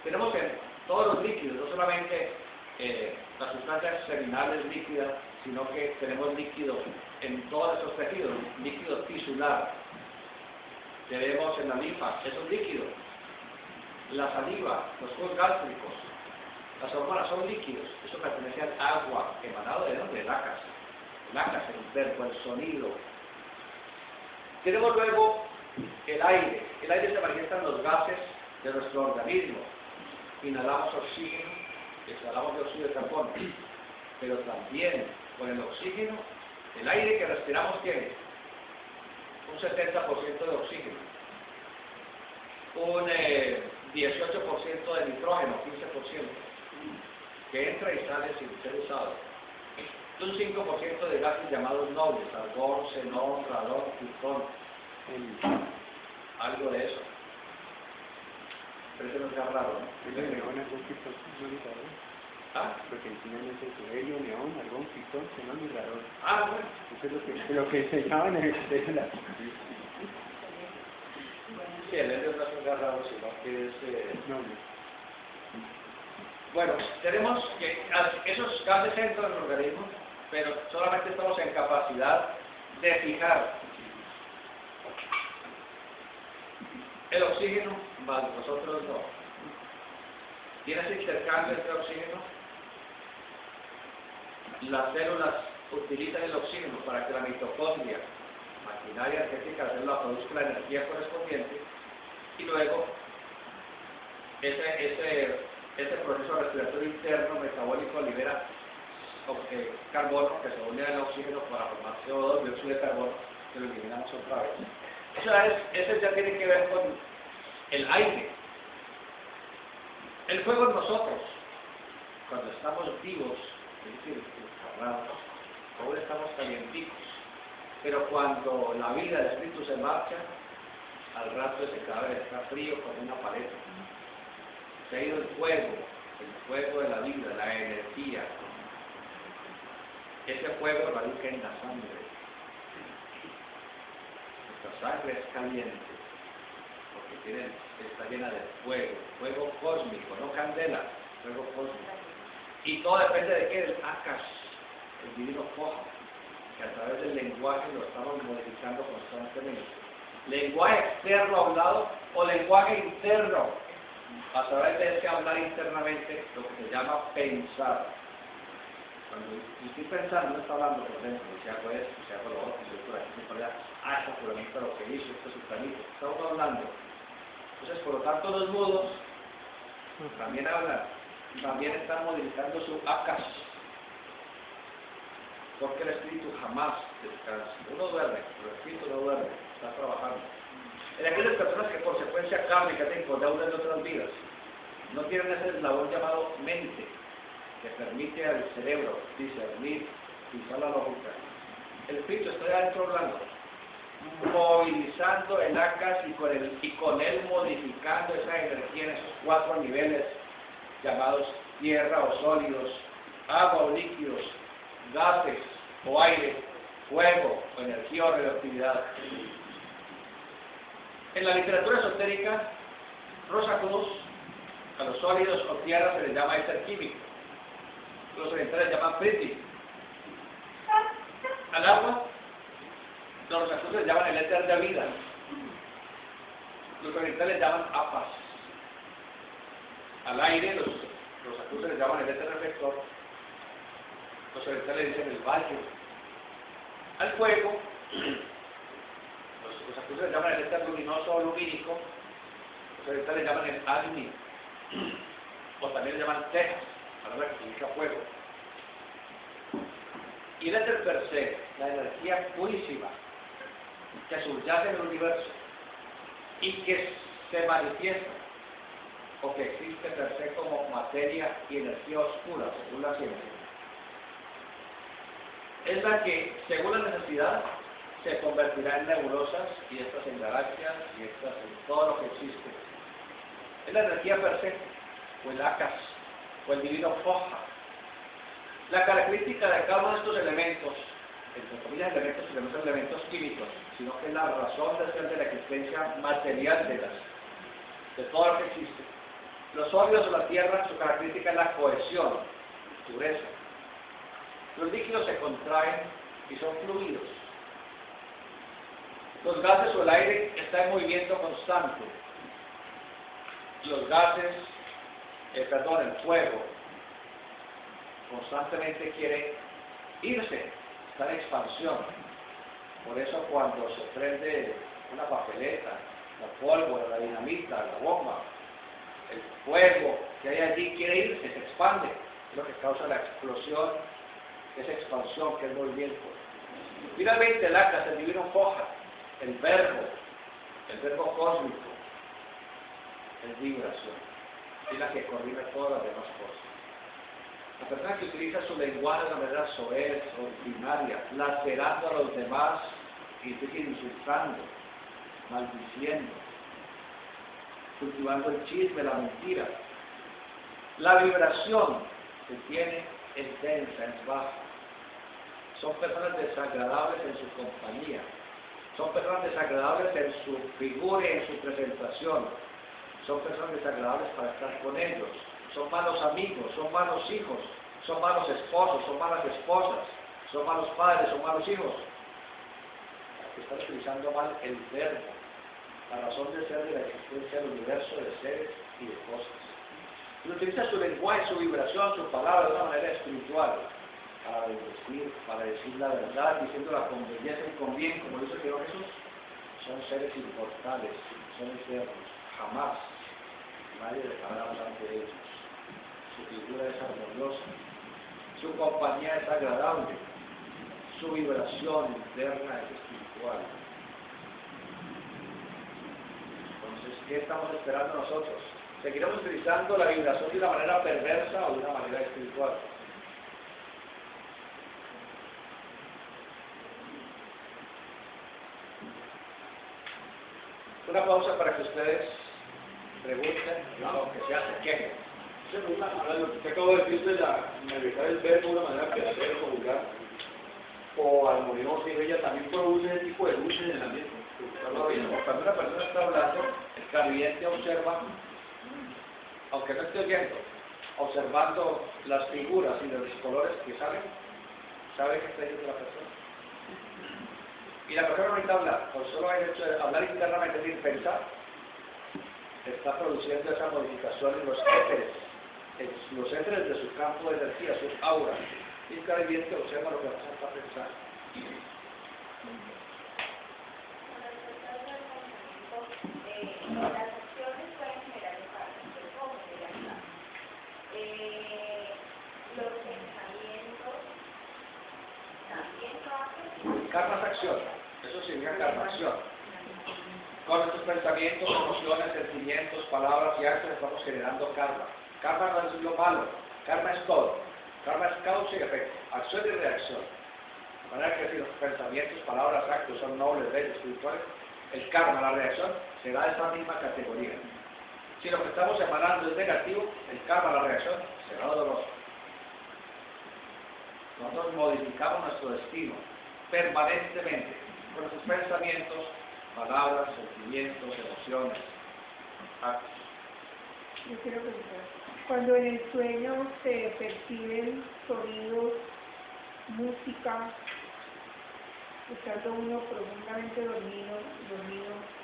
S1: tenemos en todos los líquidos, no solamente las sustancias seminales líquidas, sino que tenemos líquido en todos estos tejidos, líquido tisular. Tenemos en la linfa, es un líquido. La saliva, los jugos gástricos, las hormonas son líquidos. Eso pertenece al agua, emanado de dónde? El ACAS. El ACAS, el verbo, el sonido. Tenemos luego el aire. El aire se manifiesta en los gases de nuestro organismo. Inhalamos oxígeno, exhalamos dióxido de carbono. Pero también con el oxígeno, el aire que respiramos tiene un 70% de oxígeno, un 18% de nitrógeno, 15%, que entra y sale sin ser usado, y un 5% de gases llamados nobles, argón, xenón, radón, plutón, algo de eso. Pero eso no es raro, ¿no? ¿Ah?
S2: Porque enseñan eso, helio, neón, argón, pitón, xenón y radón.
S1: Ah, bueno.
S2: Eso es lo que enseñaban en el colegio de la...
S1: Sí, el helio no es un gas raro, sino que es...
S2: No.
S1: Bueno, tenemos que esos gases entran en el organismo, pero solamente estamos en capacidad de fijar el oxígeno, más nosotros no. ¿Tienes intercambio entre oxígeno? Las células utilizan el oxígeno para que la mitocondria, maquinaria energética de la célula, produzca la energía correspondiente, y luego ese proceso respiratorio interno metabólico libera carbono que se une al oxígeno para formar CO2, dióxido de carbono, que lo eliminamos otra vez. Eso ya tiene que ver con el aire. El fuego en nosotros, cuando estamos vivos, es decir, encarnados, aún estamos calienticos, pero cuando la vida del espíritu se marcha, al rato ese cadáver está frío como una paleta. Se ha ido el fuego de la vida, la energía. Ese fuego radica en la sangre. Nuestra sangre es caliente, porque está llena de fuego cósmico, no candela, fuego cósmico. Y todo depende de qué, del ACAS, el divino Foja, que a través del lenguaje lo estamos modificando constantemente. Lenguaje externo hablado o lenguaje interno, a través de ese hablar internamente, lo que se llama pensar. Cuando estoy pensando, no está hablando por dentro, si hago esto, si hago lo otro, si voy por aquí, si por allá, esto fulanito lo que hizo, esto es un planito, estamos hablando. Entonces, por lo tanto, los mudos también hablan, también están modificando su ACAS, porque el espíritu jamás descansa. Uno duerme, pero el espíritu no duerme, está trabajando. En aquellas personas que por secuencia kármica tienen por deuda de otras vidas, no tienen ese eslabón llamado mente, que permite al cerebro discernir y usar la lógica. El espíritu está adentro hablando, movilizando el ACAS y con él modificando esa energía en esos 4 niveles llamados tierra o sólidos, agua o líquidos, gases o aire, fuego o energía o radioactividad. En la literatura esotérica, Rosa Cruz, a los sólidos o tierra se les llama éter químico. Los orientales llaman priti. Al agua, los rosacruces les llaman el éter de vida. Los orientales llaman apas. Al aire, los rosacruces les llaman el éter reflector. Los orientales dicen el valle. Al fuego, los rosacruces les llaman el éter luminoso o lumínico. Los orientales llaman el agni. O también le llaman tejas, palabra que significa fuego. Y el éter per se, la energía purísima que subyace en el universo y que se manifiesta o que existe per se como materia y energía oscura, según la ciencia, es la que, según la necesidad, se convertirá en nebulosas y estas en galaxias y estas en todo lo que existe. Es la energía per se, o el Akas, o el divino Foja. La característica de cada uno de estos elementos, entre comillas elementos, porque no son elementos químicos, sino que es la razón de ser de la existencia material de todo lo que existe. Los sólidos de la Tierra, su característica es la cohesión, dureza. Los líquidos se contraen y son fluidos. Los gases o el aire están en movimiento constante. Los gases, el fuego, constantemente quiere irse, está en expansión. Por eso cuando se prende una papeleta, la pólvora, la dinamita, la bomba, el fuego que hay allí quiere irse, se expande. Es lo que causa la explosión, esa expansión, que es movimiento. Finalmente el Akas, el divino Foja, el verbo cósmico, es vibración, es la que coordina todas las demás cosas. La persona que utiliza su lenguaje de una manera soez, ordinaria, lacerando a los demás y sigue insultando, maldiciendo, cultivando el chisme, la mentira. La vibración que tiene es densa, es baja. Son personas desagradables en su compañía. Son personas desagradables en su figura y en su presentación. Son personas desagradables para estar con ellos. Son malos amigos, son malos hijos, son malos esposos, son malas esposas, son malos padres, son malos hijos. Están utilizando mal el verbo, la razón de ser de la existencia del universo de seres y de cosas. Y utiliza su lenguaje, su vibración, su palabra de una manera espiritual, para decir la verdad, diciéndola con belleza y con bien, como dice el Señor Jesús. Son seres inmortales, son eternos, jamás nadie dejará ante ellos. Su figura es armoniosa, su compañía es agradable, su vibración interna es espiritual. Entonces, ¿qué estamos esperando nosotros? ¿Seguiremos utilizando la vibración de una manera perversa o de una manera espiritual? Una pausa para que ustedes pregunten, no, que se hace queje.
S3: Lo que acabo de decir de manejar el verbo de una manera perversa o vulgar o armoniosa, y ella también produce ese tipo de luces en el ambiente.
S1: Cuando una persona está hablando, el clarividente observa, aunque no esté oyendo, observando las figuras y los colores que salen, sabe que está diciendo la persona. Y la persona no necesita hablar, por solo el hecho de hablar internamente sin pensar, está produciendo esa modificación en los éteres de su campo de energía, su aura. Y el clarividente observa lo que la persona está pensando.
S4: Las acciones pueden generar un karma, pero ¿cómo generar karma? Los pensamientos también lo hacen.
S1: Karma es acción, eso significa karma, acción. Con nuestros pensamientos, emociones, sentimientos, palabras y actos estamos generando karma. Karma no es lo malo, karma es todo. Karma es causa y efecto, acción y reacción. De manera que si los pensamientos, palabras, actos son nobles, bellos, espirituales, el karma, la reacción, será de esa misma categoría. Si lo que estamos emanando es negativo, el karma, la reacción, será doloroso. Nosotros modificamos nuestro destino permanentemente con nuestros pensamientos, palabras, sentimientos, emociones, actos.
S5: Yo quiero preguntar, cuando en el sueño se perciben sonidos, música, estando uno profundamente dormido,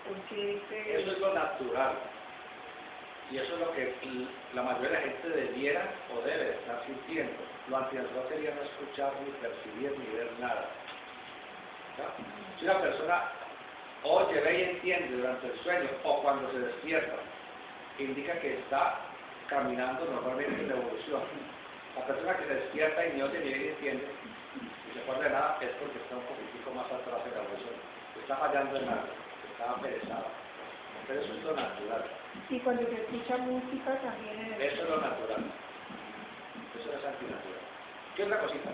S5: porque
S1: Eso es lo natural. Y eso es lo que la mayoría de la gente debiera o debe estar sintiendo. Lo antinatural sería no escuchar, ni percibir, ni ver nada. ¿No? Si una persona oye, ve y entiende durante el sueño o cuando se despierta, indica que está caminando normalmente en la evolución. La persona que se despierta y ni oye ni ve y entiende, y se acuerda de nada, es porque está un poquitico más atrás de la evolución. Está fallando en algo, está perezado. Pero eso es lo natural.
S5: y cuando se escucha música también en el
S1: Eso es lo natural. Eso es antinatural. ¿Qué otra cosita?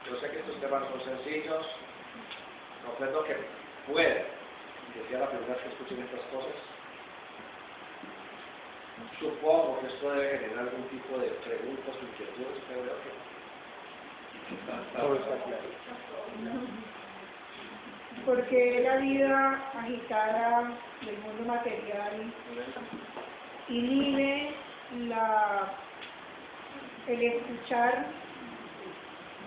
S1: Yo sé que estos temas son sencillos. Comprendo que puede que sea la primera vez que escuchen estas cosas. Supongo que esto debe generar algún tipo de preguntas, inquietudes, pero veo que
S2: Todo está claro.
S5: Porque la vida agitada del mundo material inhibe el escuchar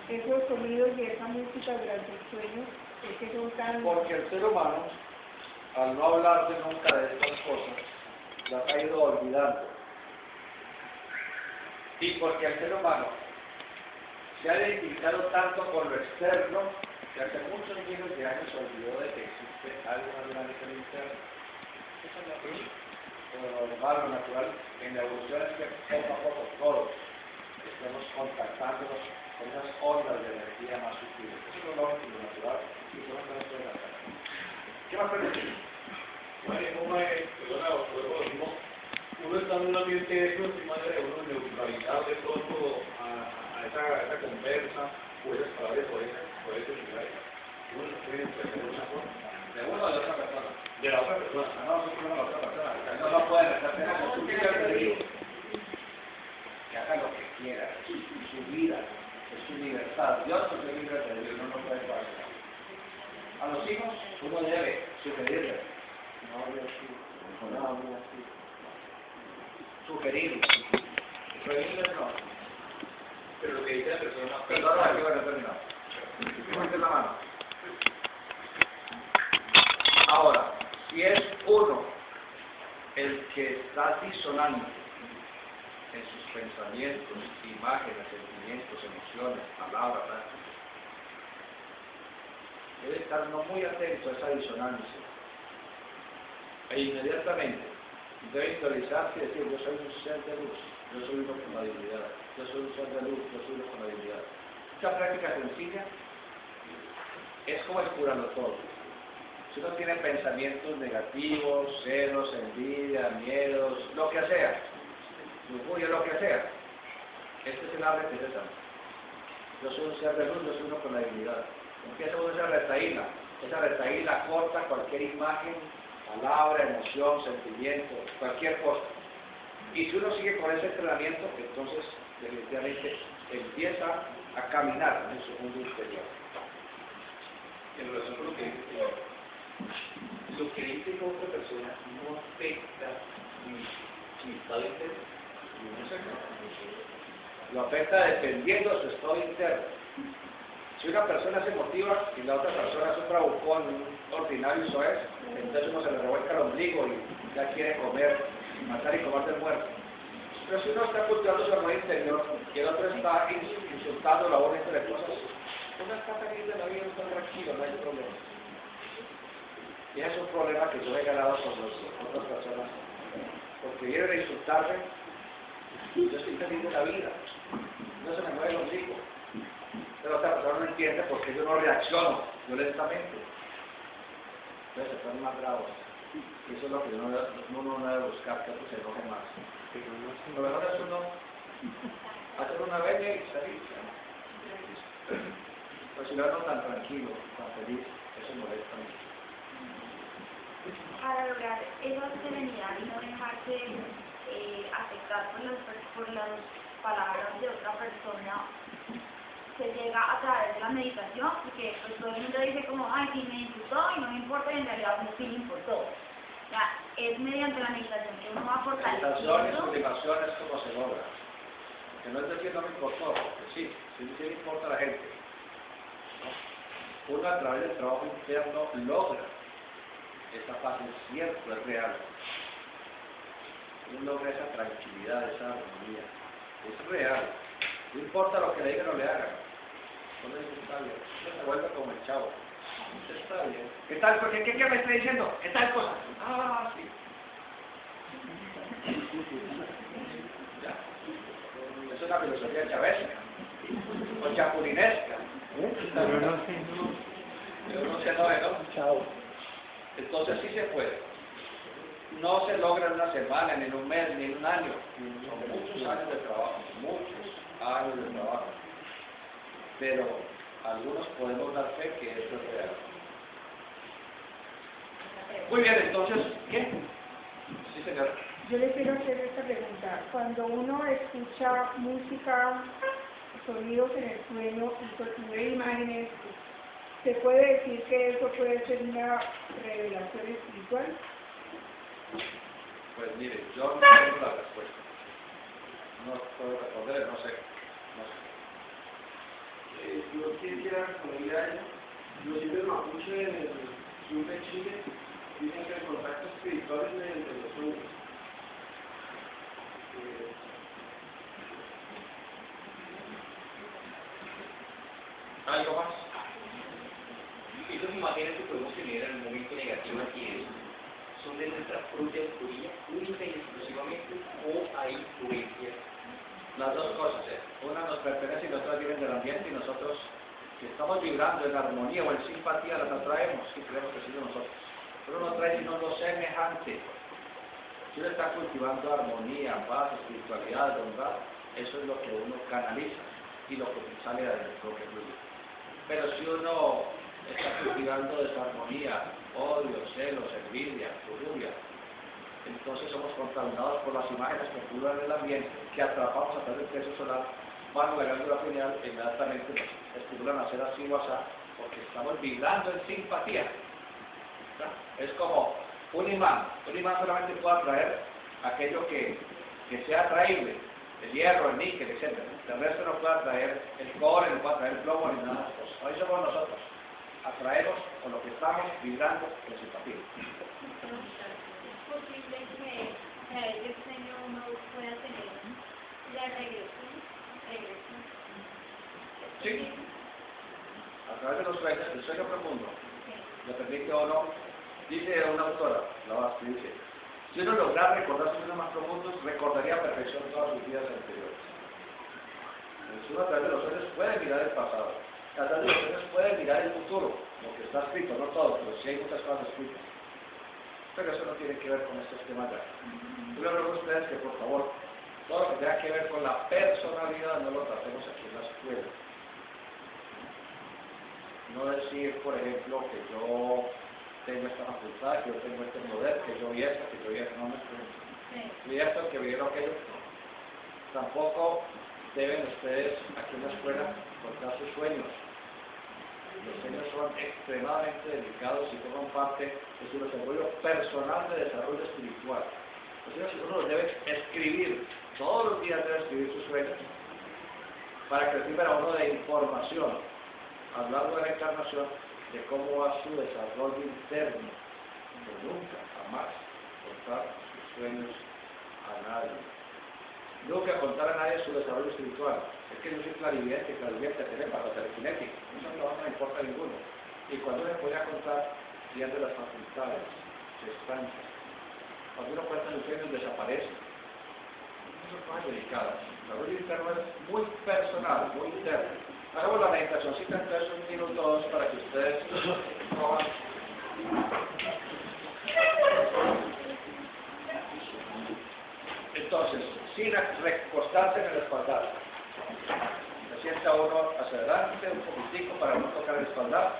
S5: esos sonidos y esa música durante el sueño, es que son tan...
S1: porque el ser humano, al no hablarse nunca de estas cosas, las ha ido olvidando. Y porque el ser humano se ha identificado tanto con lo externo, que hace muchos miles de años se olvidó de que existe algo más grande que el interno. Eso es lo normal, lo natural en la evolución es que poco a poco todos estemos contactándonos con esas ondas de energía más sutiles. Eso es lo lógico y lo natural, y eso no se puede hacer. ¿Qué más permitir?
S3: Uno está en un ambiente de eso, encima de uno neutralizado de pronto a esa conversa, o esas palabras o ese lugar. Uno lo puede interpretar de una forma.
S1: De uno o de otra persona.
S3: De la otra persona.
S1: No, no es una otra persona. No lo pueden hacer con su vida que haga lo que quiera, su vida, es su libertad. Dios es el libre de Dios, no lo puede hacer. A los hijos uno debe sugerirles, no hable así, no hable así. Sugerirles, prohibirles no.
S3: Pero lo que dice la persona...
S1: Perdón, aquí voy a terminar. Levante la mano. Ahora, si es uno el que está disonante en sus pensamientos, imágenes, sentimientos, emociones, palabras, prácticas, debe estar no muy atento a esa disonancia e inmediatamente debe interiorizarse y decir: yo soy un ser de luz, yo soy uno con la divinidad, yo soy un ser de luz, yo soy uno con la divinidad. Esta práctica sencilla es como expurando todo. Si uno tiene pensamientos negativos, celos, envidia, miedos, lo que sea, lujuria, lo que sea, este es el ave que es santo. Yo soy un ser de luz, yo soy uno con la divinidad. Empieza uno esa retaíla corta cualquier imagen, palabra, emoción, sentimiento, cualquier cosa. Y si uno sigue con ese entrenamiento, entonces definitivamente empieza a caminar en su mundo interior.
S3: En relación con lo que dice otra persona no afecta mi estado interno.
S1: Lo afecta dependiendo de su estado interno. Si una persona es emotiva y la otra persona es un bravucón, un ordinario y soez, entonces uno se le revuelca el ombligo y ya quiere comer, matar y comer del muerto. Pero si uno está cultivando su armonía interior y el otro está insultando la voz de cosas, uno está feliz de la vida, uno está tranquilo, no hay problema. Y ese es un problema que yo he ganado con otras personas, porque vienen a insultarme, yo estoy feliz de la vida, no se me mueve el ombligo. Pero otra persona no entiende por qué yo no reacciono violentamente. Entonces se ponen más bravos. Y eso es lo que uno no debe buscar, que otro se enoje más. Lo mejor es uno hacer una bella y salir. Pero si lo no tan tranquilo, tan feliz, eso molesta mucho.
S4: Para lograr esa serenidad y no dejarse afectar por las palabras de otra persona, se llega a través de la meditación, porque pues todo el mundo dice como, ay, sí me insultó y no me importa, y en realidad pues sí me importó. O sea, es mediante la meditación que uno va
S1: Meditación y
S4: fortaleciendo.
S1: sublimación es como se logra. Que no es decir no me importó, porque sí me importa a la gente. ¿No? Uno a través del trabajo interno logra esa paz, es cierto, es real. Uno logra esa tranquilidad, esa armonía. Es real. No importa lo que le digan o le hagan. Uno dice: está bien. Uno se vuelve como el chavo. Está bien. ¿Qué tal? ¿Qué me está diciendo? ¿Qué tal cosa? Ah, sí. Ya. Es una filosofía chavesca. O chapulinesca.
S2: Pero no sé,
S1: Pero no se sabe, ¿no?
S2: Chao.
S1: Entonces sí se puede. No se logra en una semana, ni en un mes, ni en un año. Son muchos años de trabajo, muchos años de trabajo. Pero algunos podemos dar fe que esto es real. Muy bien, entonces, ¿qué? Sí, señora.
S5: Yo le quiero hacer esta pregunta. Cuando uno escucha música, sonidos en el sueño y ve imágenes, ¿se puede decir que eso puede ser una revelación espiritual?
S1: Pues mire, yo no tengo la respuesta. No puedo responder, no sé.
S6: Yo quisiera responderle a eso. Los indios mapuche en el sur de Chile dicen que el contacto espiritual es mediante los sueños.
S1: ¿Algo más?
S7: Esas imágenes que podemos tener en el momento negativo aquí son de nuestra propia autoría, única y exclusivamente, o hay influencias.
S1: Las dos cosas, una nos pertenece y la otra viene del ambiente y nosotros, si estamos vibrando en armonía o en simpatía, las atraemos y creemos que sí de nosotros. Pero no trae sino lo semejante. Si uno está cultivando armonía, paz, espiritualidad, bondad, eso es lo que uno canaliza y lo que sale de adentro, lo que fluye. Pero si uno está cultivando desarmonía, odio, celos, envidia, lujuria, entonces somos contaminados por las imágenes que fluyen en el ambiente, que atrapamos a través del peso solar, van a la glándula pineal e inmediatamente nos estimulan a hacer así o así, porque estamos vibrando en simpatía. ¿No? Es como un imán solamente puede atraer aquello que sea atraíble, el hierro, el níquel, etc. El resto no puede atraer el cobre, no puede atraer el plomo ni nada de eso. Ahí somos nosotros, atraemos con lo que estamos vibrando en simpatía.
S4: ¿Es posible que a ese sueño uno pueda tener la regresión?
S1: Sí, a través de los sueños, el sueño profundo, le permite o no, dice una autora, la Basti, dice, si uno lograra recordar sus sueños más profundos, recordaría a perfección todas sus vidas anteriores. Si uno a través de los sueños puede mirar el pasado, a través de los sueños puede mirar el futuro, lo que está escrito, no todo, pero sí hay muchas cosas escritas. Pero eso no tiene que ver con estos temas ya. Yo les ruego a ustedes que por favor, todo lo que tenga que ver con la personalidad no lo tratemos aquí en la escuela. No decir, por ejemplo, que yo tengo esta facultad, que yo tengo este poder, que yo vi esto, que yo vi esto, no me explico. Vi esto, que vieron aquello. Tampoco deben ustedes aquí en la escuela contar sus sueños. Los sueños son extremadamente delicados y forman parte de su desarrollo personal de desarrollo espiritual. Los sueños uno los debe escribir, todos los días debe escribir sus sueños, para que reciban a uno de información, a lo largo de la encarnación, de cómo va su desarrollo interno. Pero nunca, jamás, contar sus sueños a nadie. Nunca contar a nadie su desarrollo espiritual. Es que yo soy clarividente, telepata, telequinético. Eso no me importa a ninguno. Y cuando uno puede contar, pierde las facultades, se estanca. Cuando uno cuenta sus sueños, desaparece. Son cosas delicadas. El desarrollo interno es muy personal, muy interno. Hagamos la meditacióncita entonces un minuto o dos para que ustedes cojan. Entonces, sin recostarse en el espaldar. Se sienta uno hacia adelante un poquitico para no tocar el espaldar.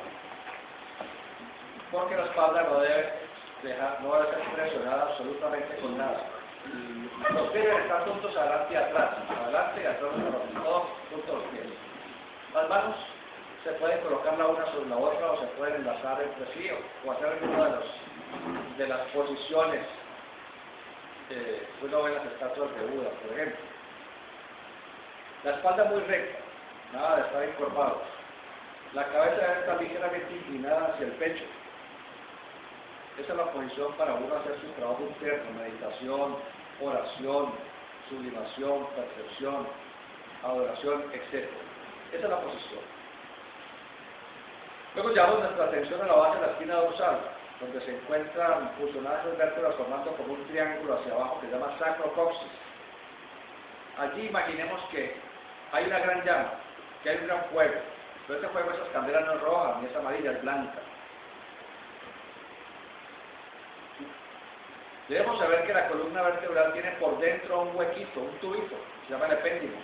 S1: Porque la espalda no debe ser presionada absolutamente con nada. Los pies deben estar juntos adelante y atrás, todos juntos los pies. Las manos se pueden colocar la una sobre la otra o se pueden enlazar entre sí o hacer alguna de las posiciones que uno ve en las estatuas de Buda, por ejemplo. La espalda muy recta, nada de estar encorvados. La cabeza debe estar ligeramente inclinada hacia el pecho. Esa es la posición para uno hacer su trabajo interno, meditación, oración, sublimación, percepción, adoración, etc. Esa es la posición. Luego llevamos nuestra atención a la base de la espina dorsal, donde se encuentran fusionadas las vértebras formando como un triángulo hacia abajo que se llama sacrocoxis. Allí imaginemos que hay una gran llama, que hay un gran fuego, pero ese fuego, esas candelas no es roja ni es amarilla, es blanca. Debemos saber que la columna vertebral tiene por dentro un huequito, un tubito, se llama el epéndimo.